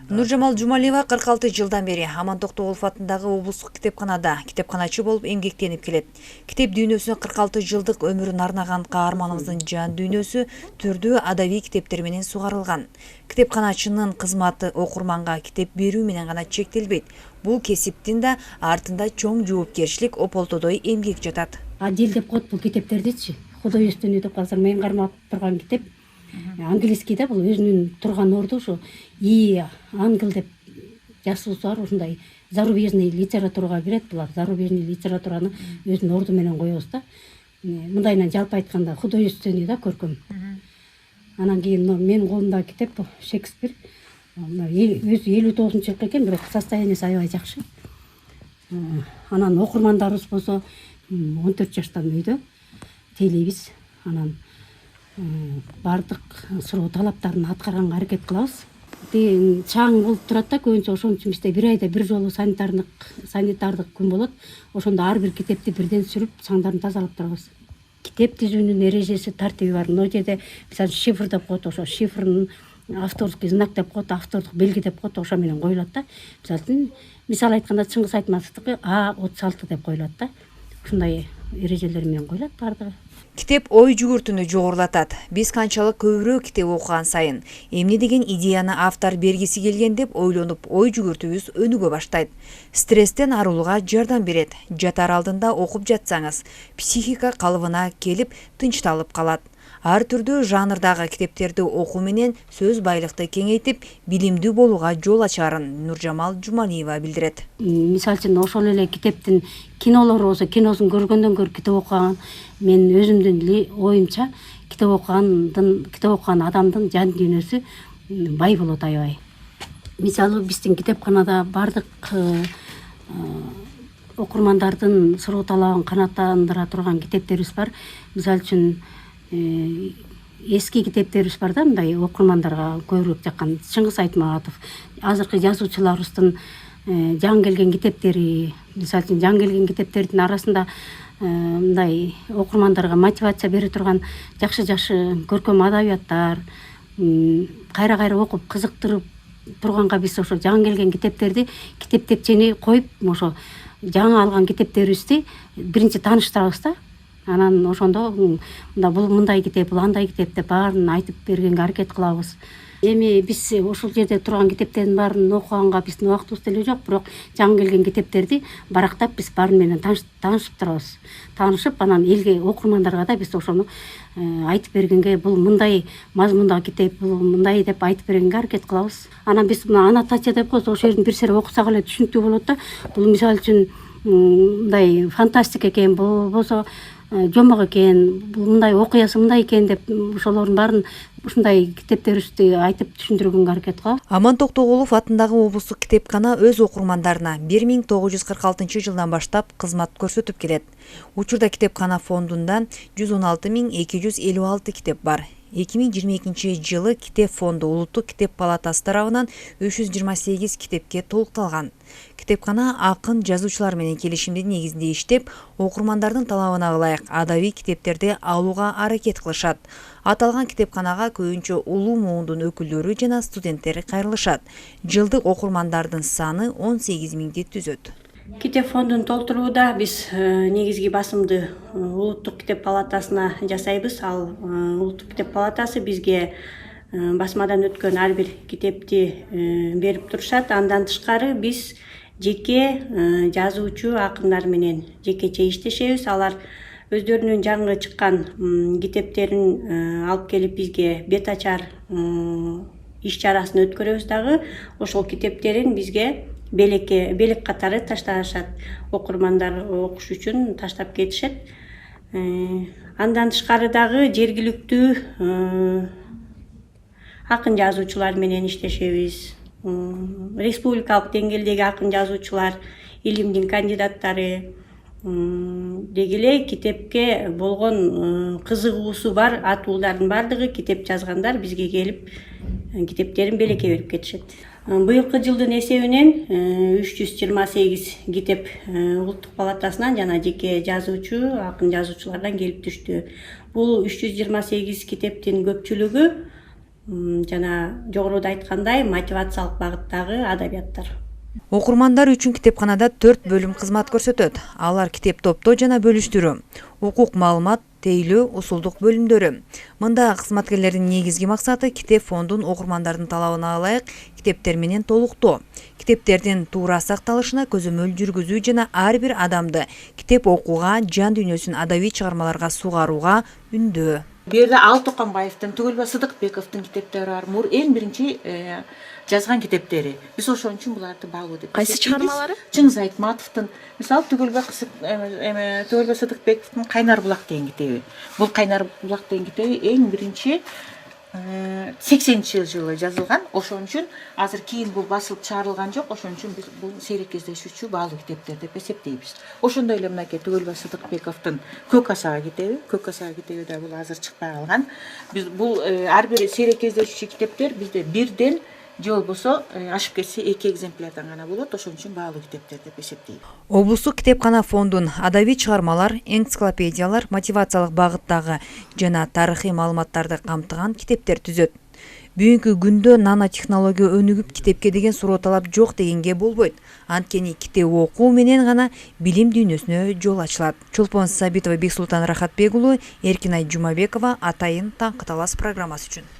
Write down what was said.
Нуржамал Жумалиева 46 жылдан бери Аман Токтогулов атындагы облустук китепканада китепканачы болуп эмгектенип келет. Китеп дүйнөсүнө 46 жылдык өмүрүн арнаган каарманыбыздын жан дүйнөсү түрдүү адабий китептер менен сугарылган. Китепканачынын кызматы окурманга китеп берүү менен гана чектелбейт. Бул кесиптин да артында чоң жоопкерчилик ополтодой эмгек жатат. Адил деп коет бул китептердичи. Художественный деп азыр мен кармап турган китеп. Английскийде бул өзүнүн турган орду ушу и англ деп жазуусу ушундай зарубежный литературага кирет. Булар зарубежный литератураны өзүнүн орду менен коебуз да. Мындайынан жалпы айтканда художественный да көркөм. Анан кийин менин колумдагы китеп бул Шекспир. Өзү 59-жылкы экен, бирок состояниясы аябай жакшы. Анан окурмандарыбыз болсо 14 жаштан үйдө тейлейбиз. Анан бардык суроо талаптарын аткарганга аракет кылабыз. Чаң болуп турат да, көбүнчө ошон үчүн бизде бир айда бир жолу санитардык күн болот. Ошондо ар бир китепти бирден сүрүп, саңдарын тазалап турабыз. Китеп түзүүнүн эрежеси, тартиби бар. Мына жерде мисалы шифр деп коет, ошо шифрын авторский знак деп коет, автордук белги деп коет, ошо менен коюлат да. Мисалы айтканда Чыңгыз Айтматовдуку А36 деп коюлат да. Ушундай эрежелер менен коюлат бардыгы. Китеп ой жүгүртүүнү жогорулатат. Биз канчалык көбүрөөк китеп окуган сайын эмне деген идеяны автор бергиси келген деп ойлонуп, ой жүгүртүүбүз өнүгө баштайт. Стресстен арылууга жардам берет. Жатар алдында окуп жатсаңыз, психика калыбына келип тынчталып калат. Ар түрдүү жанрдагы китептерди окуу менен сөз байлыкты кеңейтип, билимдүү болууга жол ачарын Нуржамал Жумалиева билдирет. Мисалы үчүн ошол эле китептин кинолору болсо, киносун көргөндөн көрө китеп окуган, мен өзүмдүн оюмча китеп окуган адамдын жан дүйнөсү бай болот аябай. Мисалы биздин китепканада бардык окурмандардын суроо талабын канааттандыра турган китептерибиз бар. Мисалы үчүн эски китептерибиз бар да, мындай окурмандарга көбүрөөк жаккан. Чыңгыз Айтматов, азыркы жазуучуларыбыздын жаңы келген китептери, мисалы үчүн жаңы келген китептердин арасында мындай окурмандарга мотивация бере турган жакшы көркөм адабияттар, кайра окуп кызыктырып турганга биз ошо жаңы келген китептерди китептекчени коюп, ошо жаңы алган китептерибизди биринчи тааныштырабыз да. Анан ошондо бул мындай китеп, бул андай китеп деп баарын айтып бергенге аракет кылабыз. Эми биз ошол жерде турган китептердин баарын окуганга биздин убактыбыз деле жок, бирок жаңы келген китептерди барактап биз баары менен таанышып турабыз. Таанышып, анан элге, окурмандарга да биз ошону айтып бергенге, бул мындай мазмундагы китеп, бул мындай деп айтып бергенге аракет кылабыз. Анан биз мына аннотация деп коебуз, ошол жердин бир сере окусак эле түшүнүктүү болот да. Бул мисалы үчүн мындай фантастика экен, бул болсо жомок экен, мындай окуясы мындай экен деп ошолордун баарын ушундай китептерибизди айтып түшүндүргөнгө аракет кылабыз. Аман Токтогулов атындагы облустук китепкана өз окурмандарына 1946 жылдан баштап кызмат көрсөтүп келет. Учурда китепкана фондунда 116.256 китеп бар. 2022 жылы китеп фонду Улуттук китеп палатасы тарабынан 328 китепке толукталган. Китепкана акын жазуучулар менен келишимдин негизинде иштеп, окурмандардын талабына ылайык адабий китептерди алууга аракет кылышат. Аталган китепканага көбүнчө улуу муундун өкүлдөрү жана студенттери кайрылышат. Жылдык окурмандардын саны 18.000 түзөт. Китеп фондун толтурууда биз негизги басымды Улуттук китеп палатасына жасайбыз. Ал Улуттук китеп палатасы бизге басмадан өткөн ар бир китепти берип турушат. Андан тышкары биз жеке жазуучу акындар менен жекече иштешебиз. Алар өздөрүнүн жаңы чыккан китептерин алып келип бизге бет ачар иш чарасын өткөрөбүз дагы. Ошол китептерин бизге белек катары ташташат. Окурмандар окуш үчүн таштап кетишет. Андан тышкары дагы жергиликтүү акын жазуучулар менен иштешебиз. Республикалык деңгээлдеги акын жазуучулар, илимдин кандидаттары деги эле китепке болгон кызыгуусу бар атуулардын бардыгы китеп жазгандар бизге келип китептерин белекке берип кетишет. Быйылкы жылдын эсебинен 328 китеп Улуттук палатасынан жана жеке жазуучу, акын жазуучулардан келип түштү. Бул 328 китептин көпчүлүгү жана жогоруда айткандай мотивациялык багыттагы адабияттар. Окурмандар үчүн китепканада 4 бөлүм кызмат көрсөтөт. Алар китеп топтоо жана бөлүштүрүү, укук маалымат, тейлөө, усулдук бөлүмдөрү. Мында кызматкерлердин негизги максаты китеп фондун окурмандардын талабына ылайык китептер менен толуктоо, китептердин туура сакталышына көзөмөл жүргүзүү жана ар бир адамды китеп окууга, жан дүйнөсүн адабий чыгармаларга сугарууга үндөө. Бул жерде Алтыканбаевдин, Түгөлбай Сыдыкбековдун китептери бар. Эң биринчи жазган китептери. Биз ошон үчүн буларды баалуу деп. Кайсы чыгармалары? Чыңгыз Айтматовдун, мисалы Түгөлбай Сыдыкбековдун Кайнар булак деген китеби. Бул Кайнар булак деген китеби эң биринчи 80-жылы жазылган. Ошон үчүн азыр кийин бул басылып чыгарылган жок. Ошон үчүн биз бул сейрек кездешүүчү баалуу китептер деп эсептейбиз. Ошондой эле мынакей Түгөлбай Сыдыкбековдун Көк асага китеби. Көк асага китеби да бул азыр чыкпай калган. Биз бул ар бир сейрек кездешүүчү китептер бизде бирден же болбосо ашып кетсе 2 экземплярдан гана болот. Ошон үчүн баалуу китептер деп эсептейм. Облустук китепкана фондун адабий чыгармалар, энциклопедиялар, мотивациялык багыттагы жана тарыхый маалыматтарды камтыган китептер түзөт. Бүгүнкү күндө нанотехнология өнүгүп китепке деген суроо талап жок дегенге болбойт. Анткени китеп окуу менен гана билим дүйнөсүнө жол ачылат. Чолпон Сабитова, Бексултан Рахатбек уулу, Эркинай Жумабекова, Атайын Таңкы талас программасы үчүн.